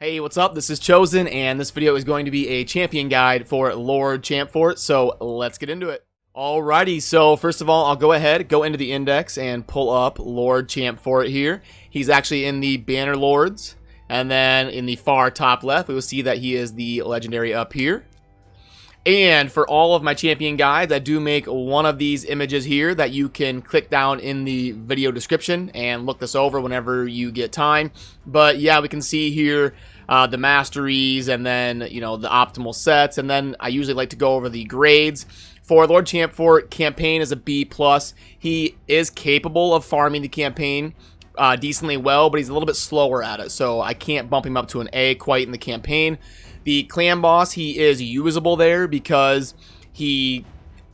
Hey, what's up? This is Chosen, and this video is going to be a champion guide for Lord Champfort, so let's get into it. Alrighty, so first of all, I'll go into the index and pull up Lord Champfort here. He's actually in the Banner Lords, and then in the far top left, we will see that he is the legendary up here. And for all of my champion guides, I do make one of these images here that you can click down in the video description and look this over whenever you get time. But yeah, we can see here the masteries and then, you know, the optimal sets. And then I usually like to go over the grades. For Lord Champfort, campaign is a B+. He is capable of farming the campaign decently well, but he's a little bit slower at it. So I can't bump him up to an A quite in the campaign. The clan boss, he is usable there because he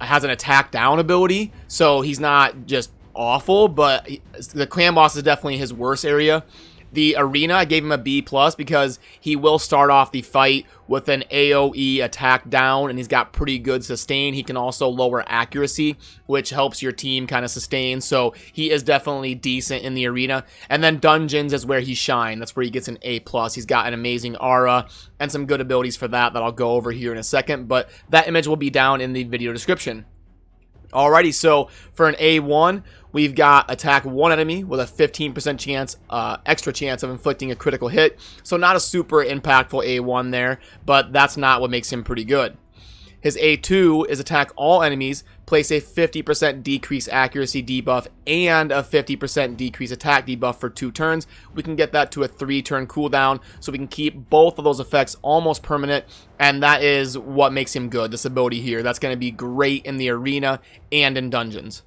has an attack down ability, so he's not just awful, but the clan boss is definitely his worst area. The arena, I gave him a B+ because he will start off the fight with an AoE attack down, and he's got pretty good sustain. He can also lower accuracy, which helps your team kind of sustain, so he is definitely decent in the arena. And then dungeons is where he shines. That's where he gets an A+. He's got an amazing aura and some good abilities for that I'll go over here in a second, but that image will be down in the video description. Alrighty, so for an A1, we've got attack one enemy with a 15% chance, extra chance of inflicting a critical hit. So not a super impactful A1 there, but that's not what makes him pretty good. His A2 is attack all enemies, place a 50% decrease accuracy debuff and a 50% decrease attack debuff for 2 turns. We can get that to a 3-turn cooldown, so we can keep both of those effects almost permanent, and that is what makes him good, this ability here. That's going to be great in the arena and in dungeons.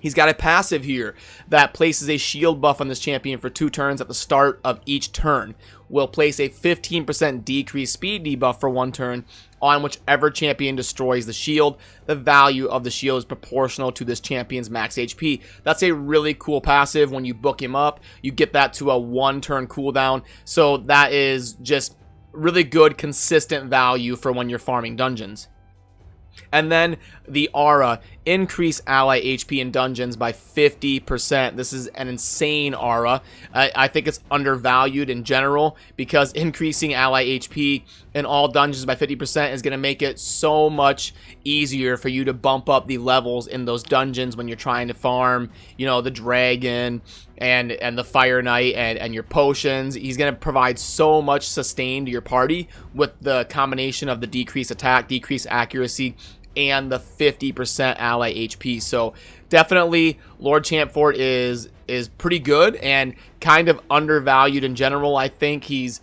He's got a passive here that places a shield buff on this champion for 2 turns at the start of each turn. Will place a 15% decreased speed debuff for 1 turn on whichever champion destroys the shield. The value of the shield is proportional to this champion's max HP. That's a really cool passive. When you book him up, you get that to a 1-turn cooldown. So that is just really good, consistent value for when you're farming dungeons. And then the aura, increase ally HP in dungeons by 50%. This is an insane aura. I think it's undervalued in general because increasing ally HP in all dungeons by 50% is going to make it so much easier for you to bump up the levels in those dungeons when you're trying to farm, you know, the dragon and the fire knight and your potions. He's going to provide so much sustain to your party with the combination of the decreased attack, decreased accuracy, and the 50% ally HP. So definitely Lord Champfort is pretty good and kind of undervalued in general. I think he's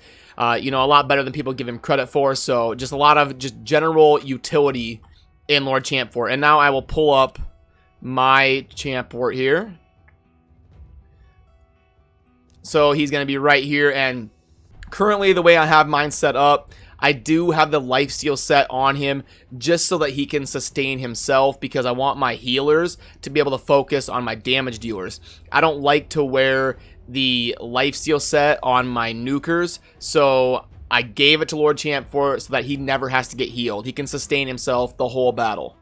you know, a lot better than people give him credit for. So just a lot of just general utility in Lord Champfort. And now I will pull up my Champfort here. So he's going to be right here, and currently the way I have mine set up, I do have the lifesteal set on him just so that he can sustain himself, because I want my healers to be able to focus on my damage dealers. I don't like to wear the lifesteal set on my nukers, so I gave it to Lord Champfort so that he never has to get healed. He can sustain himself the whole battle.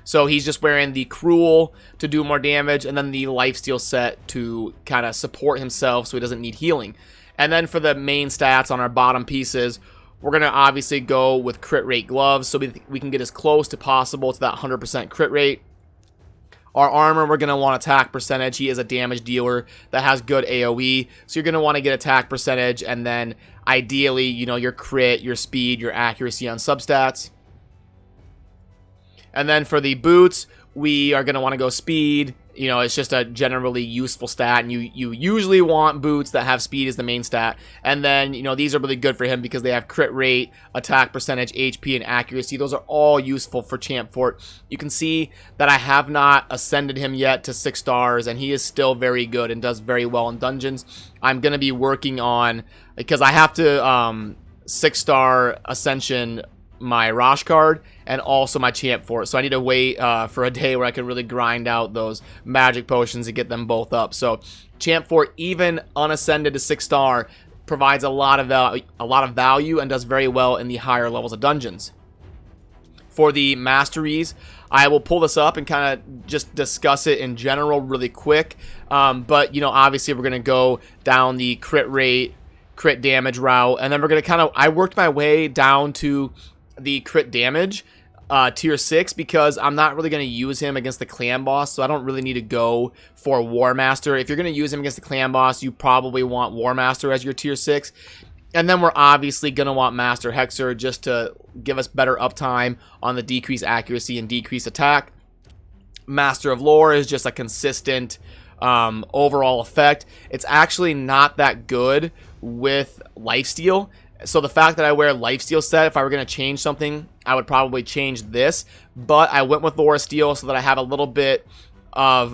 So he's just wearing the Cruel to do more damage, and then the lifesteal set to kind of support himself so he doesn't need healing. And then for the main stats on our bottom pieces, we're going to obviously go with crit rate gloves so we can get as close to possible to that 100% crit rate. Our armor, we're going to want attack percentage. He is a damage dealer that has good AoE, so you're going to want to get attack percentage, and then ideally, you know, your crit, your speed, your accuracy on substats. And then for the boots, we are going to want to go speed. You know, it's just a generally useful stat, and you usually want boots that have speed as the main stat. And then, you know, these are really good for him because they have crit rate, attack percentage, HP, and accuracy. Those are all useful for Champfort. You can see that I have not ascended him yet to 6 stars, and he is still very good and does very well in dungeons. I'm going to be working on, because I have to 6-star ascension my Rosh card and also my Champfort, so I need to wait for a day where I can really grind out those magic potions to get them both up. So Champfort, even unascended to 6-star, provides a lot of value and does very well in the higher levels of dungeons. For the masteries, I will pull this up and kind of just discuss it in general really quick, but you know, obviously we're going to go down the crit rate, crit damage route, and then we're going to kind of, I worked my way down to the crit damage tier 6 because I'm not really going to use him against the clan boss, so I don't really need to go for War Master. If you're going to use him against the clan boss, you probably want War Master as your tier 6. And then we're obviously going to want Master Hexer just to give us better uptime on the decreased accuracy and decreased attack. Master of Lore is just a consistent overall effect. It's actually not that good with Lifesteal. So the fact that I wear Lifesteal set, if I were going to change something, I would probably change this. But I went with Lore Steel so that I have a little bit of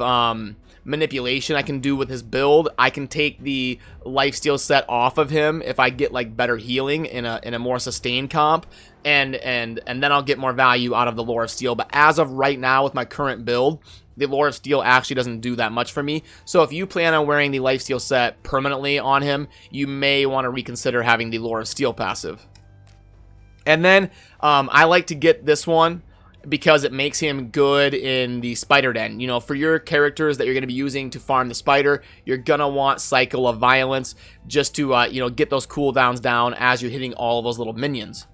manipulation I can do with his build. I can take the Lifesteal set off of him if I get like better healing in a more sustained comp, and then I'll get more value out of the Lore of Steel. But as of right now with my current build, the Lore of Steel actually doesn't do that much for me. So if you plan on wearing the Lifesteal set permanently on him, you may want to reconsider having the Lore of Steel passive. And then I like to get this one because it makes him good in the Spider Den. You know, for your characters that you're going to be using to farm the Spider, you're going to want Cycle of Violence just to, you know, get those cooldowns down as you're hitting all of those little minions.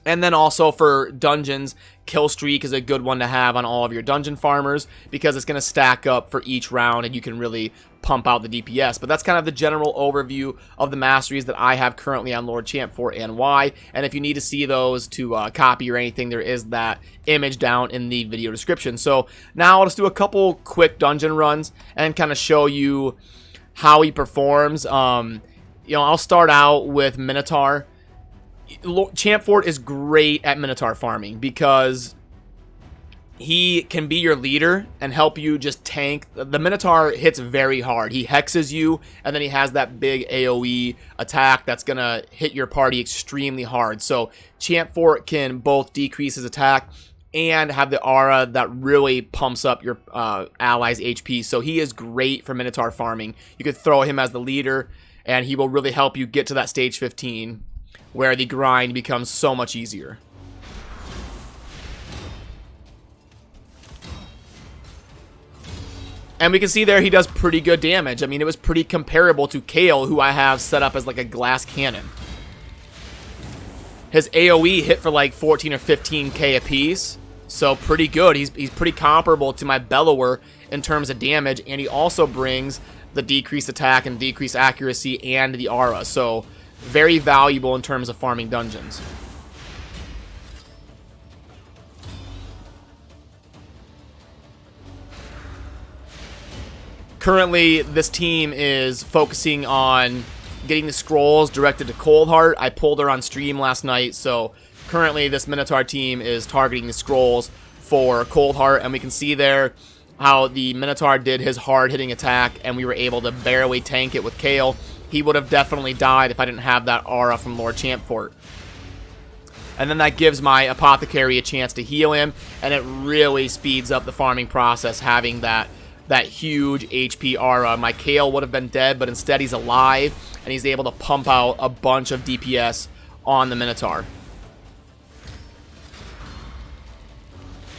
And then also for dungeons, Kill Streak is a good one to have on all of your dungeon farmers because it's going to stack up for each round and you can really pump out the DPS. But that's kind of the general overview of the masteries that I have currently on Lord Champfort and why. And if you need to see those to copy or anything, there is that image down in the video description. So now let's do a couple quick dungeon runs and kind of show you how he performs. You know, I'll start out with Minotaur. Champfort is great at Minotaur farming because he can be your leader and help you just tank. The Minotaur hits very hard. He hexes you, and then he has that big AoE attack that's going to hit your party extremely hard. So Champfort can both decrease his attack and have the aura that really pumps up your allies' HP. So he is great for Minotaur farming. You could throw him as the leader, and he will really help you get to that stage 15. Where the grind becomes so much easier. And we can see there he does pretty good damage. I mean, it was pretty comparable to Kale, who I have set up as like a glass cannon. His AoE hit for like 14 or 15k apiece. So pretty good. He's pretty comparable to my Bellower in terms of damage. And he also brings the decreased attack and decreased accuracy and the aura. So very valuable in terms of farming dungeons. Currently, this team is focusing on getting the scrolls directed to Coldheart. I pulled her on stream last night, so currently this Minotaur team is targeting the scrolls for Coldheart, and we can see there how the Minotaur did his hard-hitting attack, and we were able to barely tank it with Kale. He would have definitely died if I didn't have that aura from Lord Champfort. And then that gives my Apothecary a chance to heal him, and it really speeds up the farming process having that huge HP aura. My Kale would have been dead, but instead he's alive, and he's able to pump out a bunch of DPS on the Minotaur.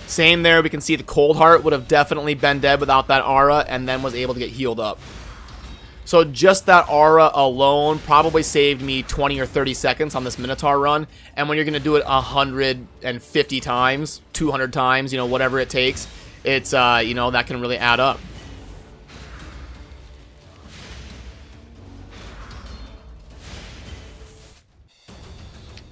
Same there, we can see the Coldheart would have definitely been dead without that aura, and then was able to get healed up. So just that aura alone probably saved me 20 or 30 seconds on this Minotaur run. And when you're going to do it 150 times, 200 times, you know, whatever it takes, it's, you know, that can really add up.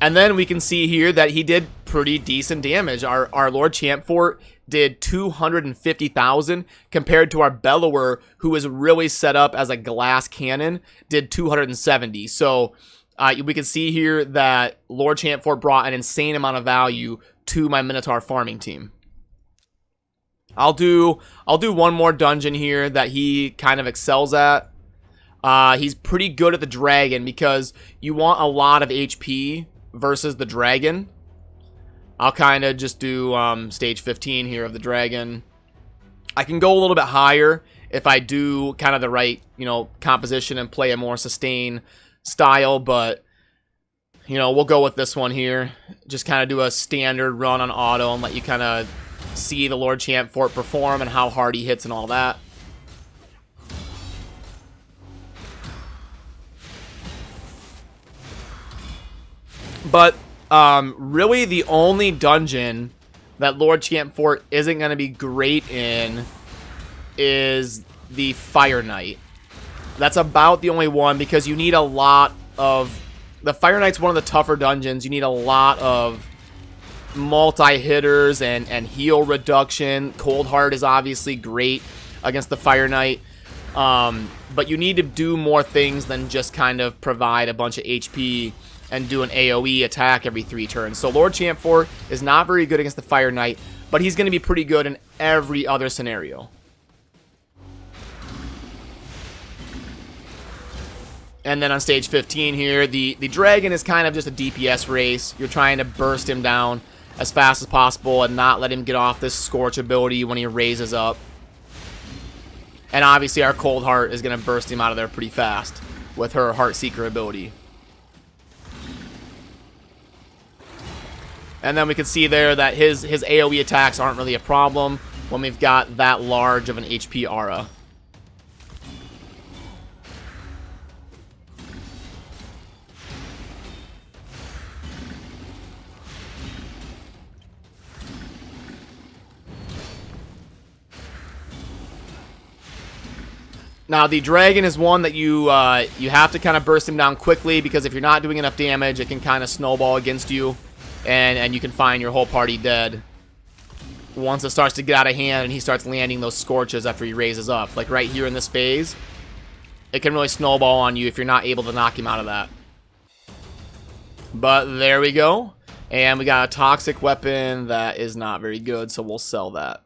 And then we can see here that he did pretty decent damage. Our Lord Champfort did 250,000 compared to our Bellower, who is really set up as a glass cannon, did 270. So we can see here that Lord Champfort brought an insane amount of value to my Minotaur farming team. I'll do one more dungeon here that he kind of excels at. He's pretty good at the dragon because you want a lot of HP versus the dragon. I'll kind of just do stage 15 here of the dragon. I can go a little bit higher if I do kind of the right, you know, composition and play a more sustained style, but, you know, we'll go with this one here. Just kind of do a standard run on auto and let you kind of see the Lord Champfort perform and how hard he hits and all that. But really the only dungeon that Lord Champfort isn't going to be great in is the Fire Knight. That's about the only one, because you need a lot of... The Fire Knight's one of the tougher dungeons. You need a lot of multi-hitters and heal reduction. Cold Heart is obviously great against the Fire Knight. But you need to do more things than just kind of provide a bunch of HP and do an AoE attack every 3 turns. So Lord Champfort is not very good against the Fire Knight, but he's going to be pretty good in every other scenario. And then on stage 15 here, the dragon is kind of just a DPS race. You're trying to burst him down as fast as possible and not let him get off this Scorch ability when he raises up. And obviously our Cold Heart is going to burst him out of there pretty fast with her Heart Seeker ability. And then we can see there that his AoE attacks aren't really a problem when we've got that large of an HP aura. Now, the dragon is one that you have to kind of burst him down quickly, because if you're not doing enough damage, it can kind of snowball against you, and you can find your whole party dead once it starts to get out of hand and he starts landing those scorches after he raises up. Like right here in this phase, it can really snowball on you if you're not able to knock him out of that. But there we go. And we got a toxic weapon that is not very good, so we'll sell that.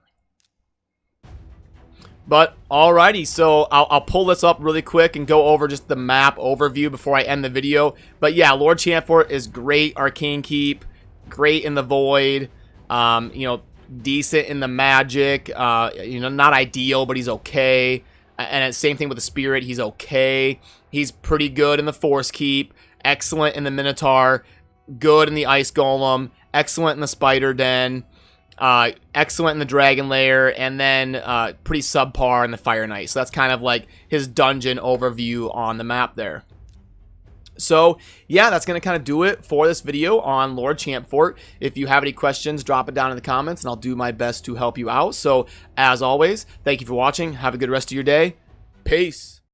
But alrighty, so I'll pull this up really quick and go over just the map overview before I end the video. But yeah, Lord Champfort is great Arcane Keep, great in the Void, you know, decent in the Magic, you know, not ideal, but he's okay. And same thing with the Spirit, he's okay. He's pretty good in the Force Keep, excellent in the Minotaur, good in the Ice Golem, excellent in the Spider Den, excellent in the Dragon Lair, and then pretty subpar in the Fire Knight. So that's kind of like his dungeon overview on the map there. So yeah, that's going to kind of do it for this video on Lord Champfort. If you have any questions, drop it down in the comments and I'll do my best to help you out. So as always, thank you for watching. Have a good rest of your day. Peace.